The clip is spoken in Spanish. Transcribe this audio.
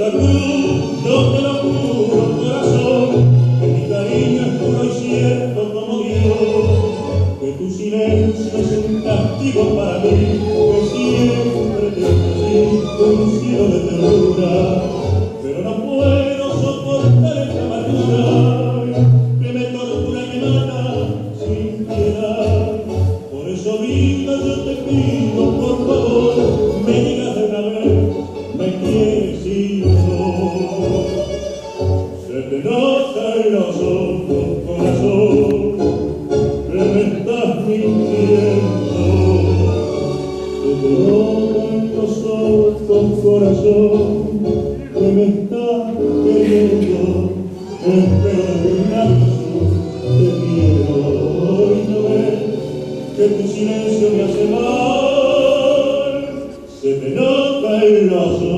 la cruz, yo te lo juro, corazón, que mi cariño es puro y cierto como Dios, que tu silencio es un castigo para mí, que siempre te ofrecí un cielo de ternura, pero no puedo soportar esta amargura que me tortura y me mata sin piedad. Por eso, vida, yo te pido, por favor, me digas de una vez, me quieres y no. Se te nota en los ojos, corazón, que me estás mintiendo. Se te nota en los ojos, corazón, que me estás queriendo. Espero que un lapso te quiero y no ves que tu silencio me hace mal. Se te nota en los ojos.